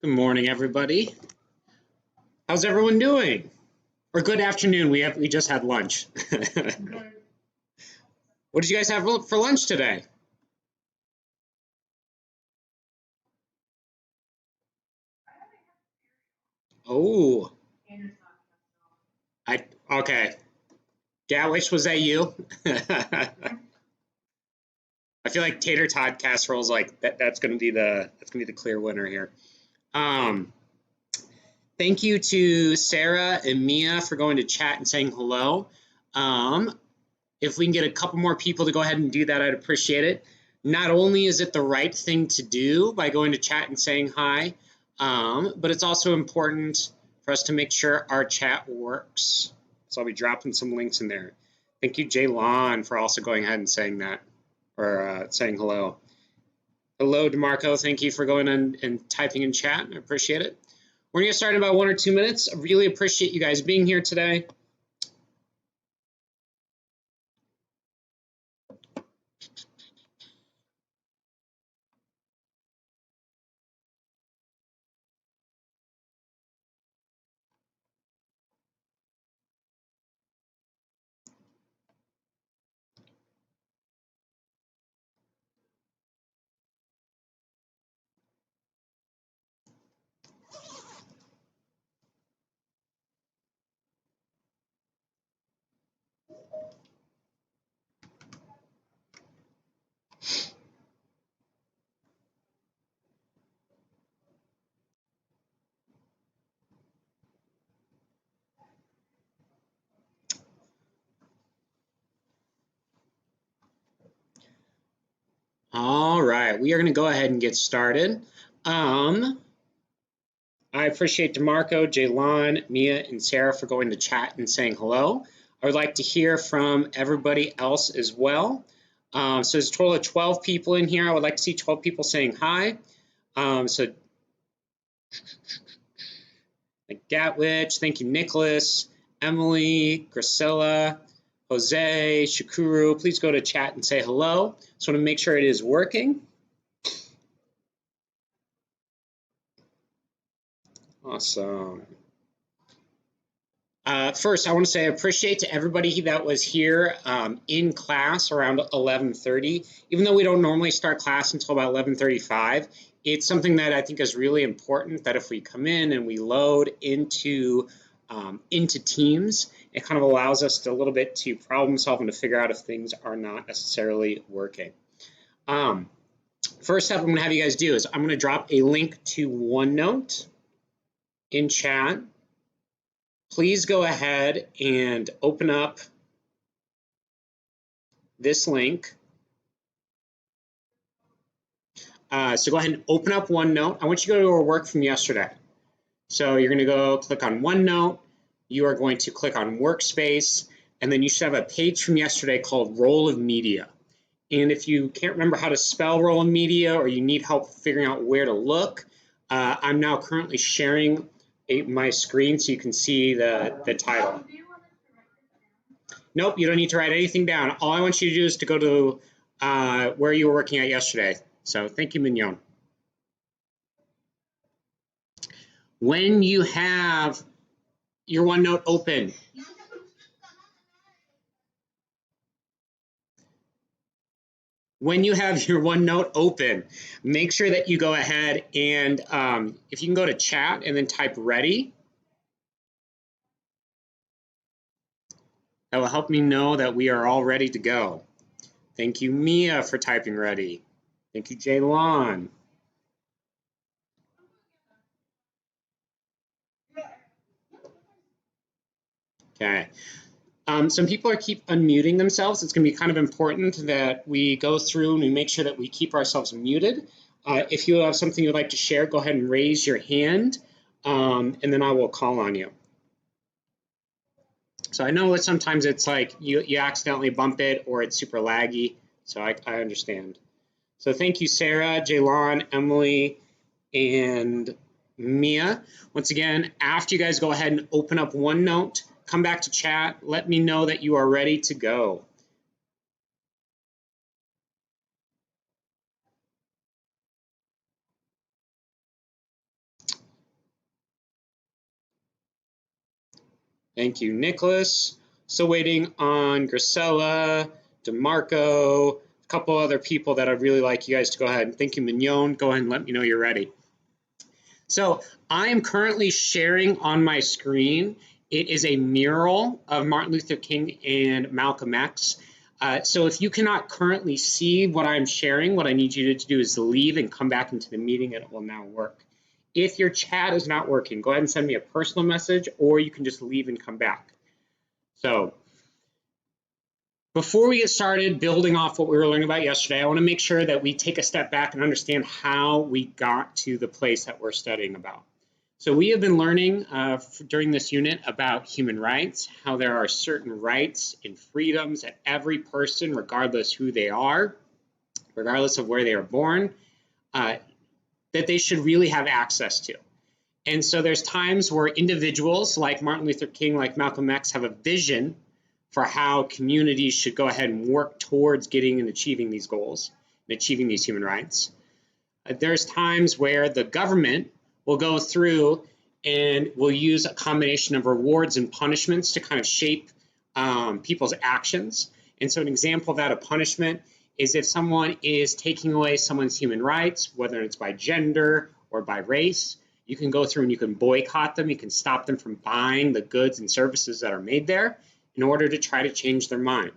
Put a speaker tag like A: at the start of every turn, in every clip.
A: Good morning, everybody. How's everyone doing? Or good afternoon. We just had lunch. What did you guys have for lunch today? Oh, I okay. Gatwish, was that you? I feel like tater tot casserole is like that's gonna be the clear winner here. Um, Thank you to Sarah and Mia for going to chat and saying hello. If we can get a couple more people to go ahead and do that, I'd appreciate it. Not only is it the right thing to do by going to chat and saying hi, but it's also important for us to make sure our chat works. So I'll be dropping some links in there. Thank you, Jaylon, for also going ahead and saying that, or saying hello. Hello, DeMarco. Thank you for going in and typing in chat. I appreciate it. We're going to get started in about 1 or 2 minutes. I really appreciate you guys being here today. All right, we are going to go ahead and get started. I appreciate DeMarco, Jaylon, Mia, and Sarah for going to chat and saying hello. I would like to hear from everybody else as well. So there's a total of 12 people in here. I would like to see 12 people saying hi. So Gatwich, thank you, Nicholas, Emily, Grisella, Jose, Shakuru. Please go to chat and say hello. Just want to make sure it is working. Awesome. First, I want to say I appreciate to everybody that was here in class around 11:30. Even though we don't normally start class until about 11:35, it's something that I think is really important that if we come in and we load into Teams, it kind of allows us to a little bit to problem solve and to figure out if things are not necessarily working. First step I'm going to have you guys do is I'm going to drop a link to OneNote in chat. Please go ahead and open up this link. So go ahead and open up OneNote. I want you to go to our work from yesterday. So you're going to go click on OneNote. You are going to click on Workspace, and then you should have a page from yesterday called Role of Media. And if you can't remember how to spell Role of Media or you need help figuring out where to look, I'm now currently sharing my screen so you can see the title. Nope, you don't need to write anything down. All I want you to do is to go to where you were working at yesterday. So thank you, Mignon. When you have your OneNote open, make sure that you go ahead and if you can go to chat and then type ready, that will help me know that we are all ready to go. Thank you, Mia, for typing ready. Thank you, Jaylon. Okay. Some people keep unmuting themselves. It's going to be kind of important that we go through and we make sure that we keep ourselves muted. If you have something you'd like to share, go ahead and raise your hand, and then I will call on you. So I know that sometimes it's like you accidentally bump it or it's super laggy, so I understand. So thank you, Sarah, Jaylon, Emily, and Mia. Once again, after you guys go ahead and open up OneNote, come back to chat, let me know that you are ready to go. Thank you, Nicholas. Still waiting on Grisella, DeMarco, a couple other people that I'd really like you guys to go ahead. And thank you, Mignon. Go ahead and let me know you're ready. So I am currently sharing on my screen. It is a mural of Martin Luther King and Malcolm X. So if you cannot currently see what I'm sharing, what I need you to do is leave and come back into the meeting and it will now work. If your chat is not working, go ahead and send me a personal message, or you can just leave and come back. So before we get started building off what we were learning about yesterday, I want to make sure that we take a step back and understand how we got to the place that we're studying about. So we have been learning during this unit about human rights, how there are certain rights and freedoms that every person, regardless who they are, regardless of where they are born, that they should really have access to. And so there's times where individuals like Martin Luther King, like Malcolm X, have a vision for how communities should go ahead and work towards getting and achieving these goals and achieving these human rights. There's times where the government will go through and will use a combination of rewards and punishments to kind of shape people's actions. And so an example of that, a punishment, is if someone is taking away someone's human rights, whether it's by gender or by race, you can go through and you can boycott them. You can stop them from buying the goods and services that are made there in order to try to change their mind.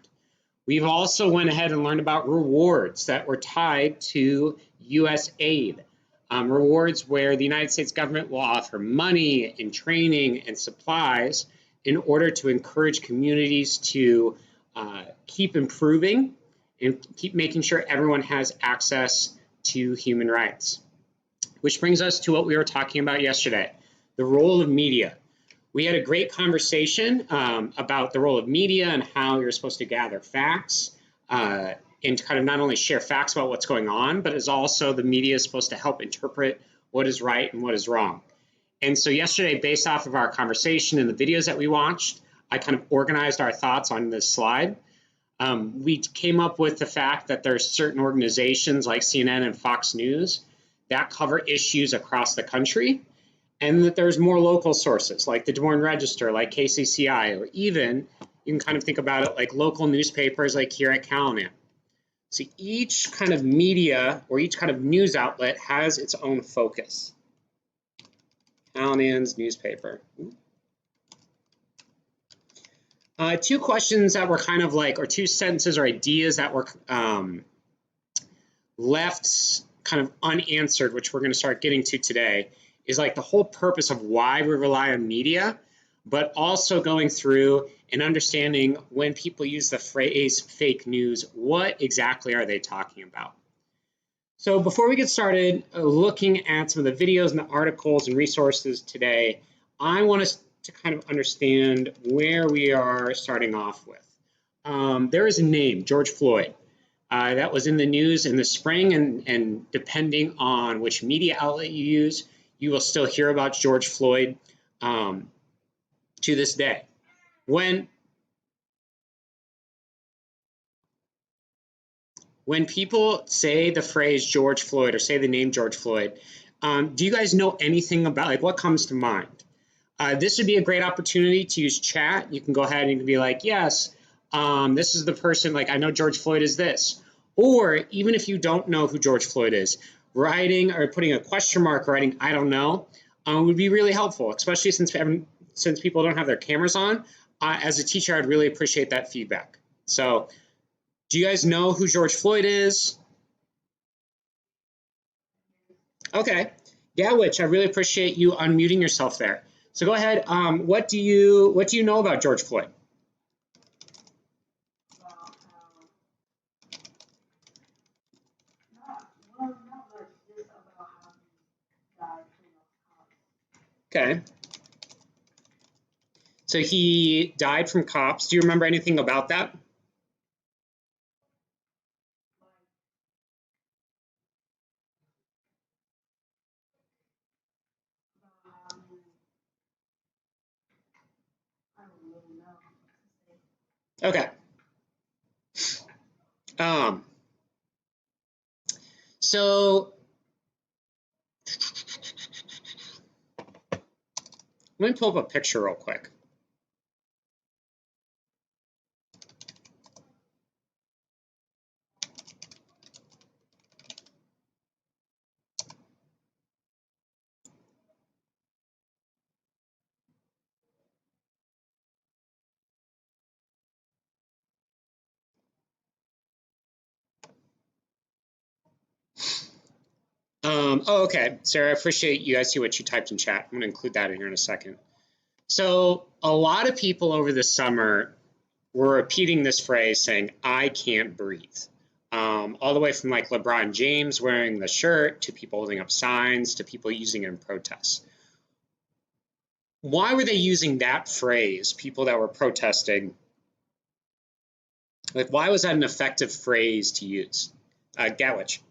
A: We've also went ahead and learned about rewards that were tied to U.S. aid. Rewards where the United States government will offer money and training and supplies in order to encourage communities to keep improving and keep making sure everyone has access to human rights. Which brings us to what we were talking about yesterday, the role of media. We had a great conversation about the role of media and how you're supposed to gather facts and kind of not only share facts about what's going on, but is also the media is supposed to help interpret what is right and what is wrong. And so yesterday, based off of our conversation and the videos that we watched, I kind of organized our thoughts on this slide. We came up with the fact that there's certain organizations like CNN and Fox News that cover issues across the country, and that there's more local sources like the Des Moines Register, like KCCI, or even you can kind of think about it like local newspapers like here at Callanan. So each kind of media or each kind of news outlet has its own focus. Callanan's newspaper. Two questions that were kind of like, or two sentences or ideas that were left kind of unanswered, which we're going to start getting to today, is like the whole purpose of why we rely on media, but also going through and understanding when people use the phrase fake news, what exactly are they talking about? So before we get started looking at some of the videos and the articles and resources today, I want us to kind of understand where we are starting off with. There is a name, George Floyd. That was in the news in the spring, and depending on which media outlet you use, you will still hear about George Floyd to this day. When people say the phrase George Floyd or say the name George Floyd, do you guys know anything about, like, what comes to mind? This would be a great opportunity to use chat. You can go ahead and you can be like, yes, this is the person, like, I know George Floyd is this. Or even if you don't know who George Floyd is, writing or putting a question mark, writing I don't know, would be really helpful, especially since people don't have their cameras on. As a teacher, I'd really appreciate that feedback. So do you guys know who George Floyd is? Okay. Yeah, Witch, I really appreciate you unmuting yourself there. So go ahead. What do you know about George Floyd? Okay. So he died from cops. Do you remember anything about that? Okay. So let me pull up a picture real quick. Oh, okay. Sarah, I appreciate you guys see what you typed in chat. I'm going to include that in here in a second. So a lot of people over the summer were repeating this phrase saying, I can't breathe. All the way from like LeBron James wearing the shirt to people holding up signs to people using it in protests. Why were they using that phrase, people that were protesting? Like, why was that an effective phrase to use? Gatwich.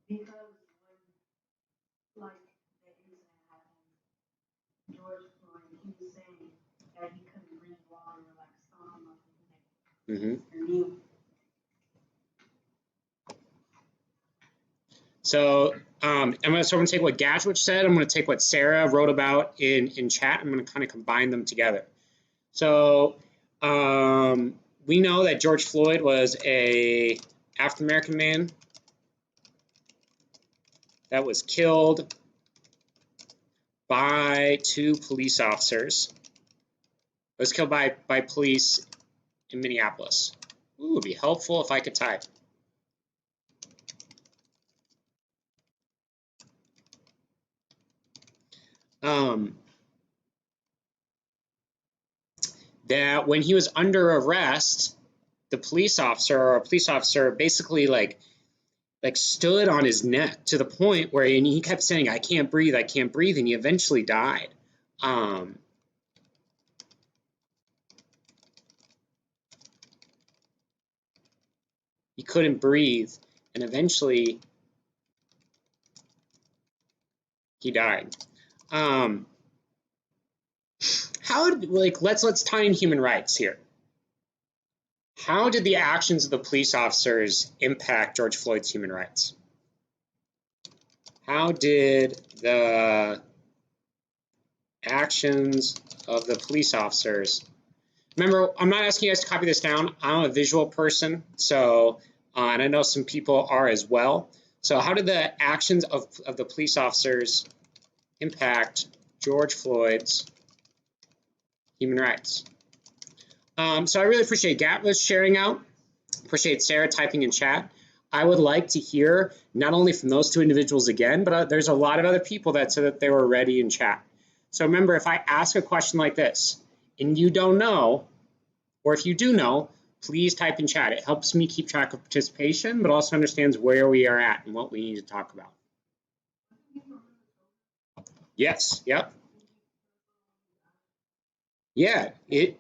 B: Because when, like, the incident happened, George Floyd, he was saying that he couldn't breathe while they were like stomping up his neck. Mm-hmm.
A: So I'm going to take what Gatwich said. I'm going to take what Sarah wrote about in chat. I'm going to kind of combine them together. So we know that George Floyd was a African American man that was killed by 2 police officers. Was killed by police in Minneapolis. Ooh, it would be helpful if I could type. That when he was under arrest, the police officer basically like stood on his neck to the point where he kept saying, I can't breathe, and he eventually died. He couldn't breathe, and eventually he died. Let's tie in human rights here. How did the actions of the police officers impact George Floyd's human rights? How did the actions of the police officers? Remember, I'm not asking you guys to copy this down. I'm a visual person, so and I know some people are as well. So how did the actions of the police officers impact George Floyd's human rights? So I really appreciate Gatwich sharing out. Appreciate Sarah typing in chat. I would like to hear not only from those 2 individuals again, but there's a lot of other people that said that they were ready in chat. So remember, if I ask a question like this and you don't know, or if you do know, please type in chat. It helps me keep track of participation, but also understands where we are at and what we need to talk about. Yes, yep. Yeah, thank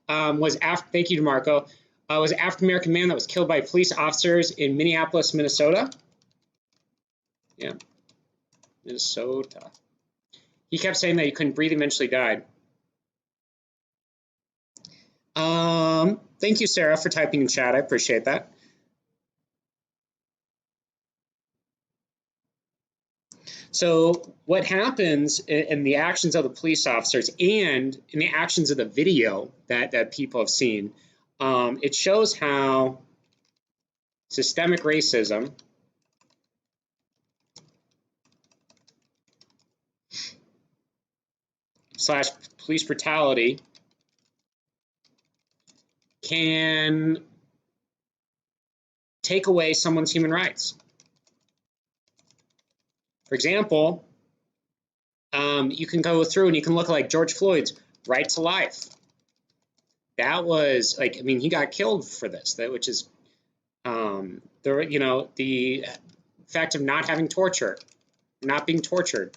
A: you, DeMarco. Was an African American man that was killed by police officers in Minneapolis, Minnesota. Yeah, Minnesota. He kept saying that he couldn't breathe, eventually died. Thank you, Sarah, for typing in chat. I appreciate that. So what happens in the actions of the police officers and in the actions of the video that people have seen, it shows how systemic racism / police brutality can take away someone's human rights. For example, you can go through and you can look like George Floyd's right to life. That was he got killed for this, which is the fact of not having torture, not being tortured,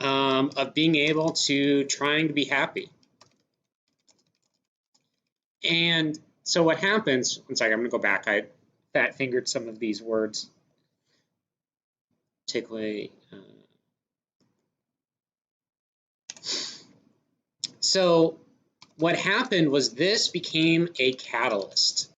A: of being able to trying to be happy. And so what happens, one second, I'm going to go back. I fat fingered some of these words. Take away. So what happened was this became a catalyst.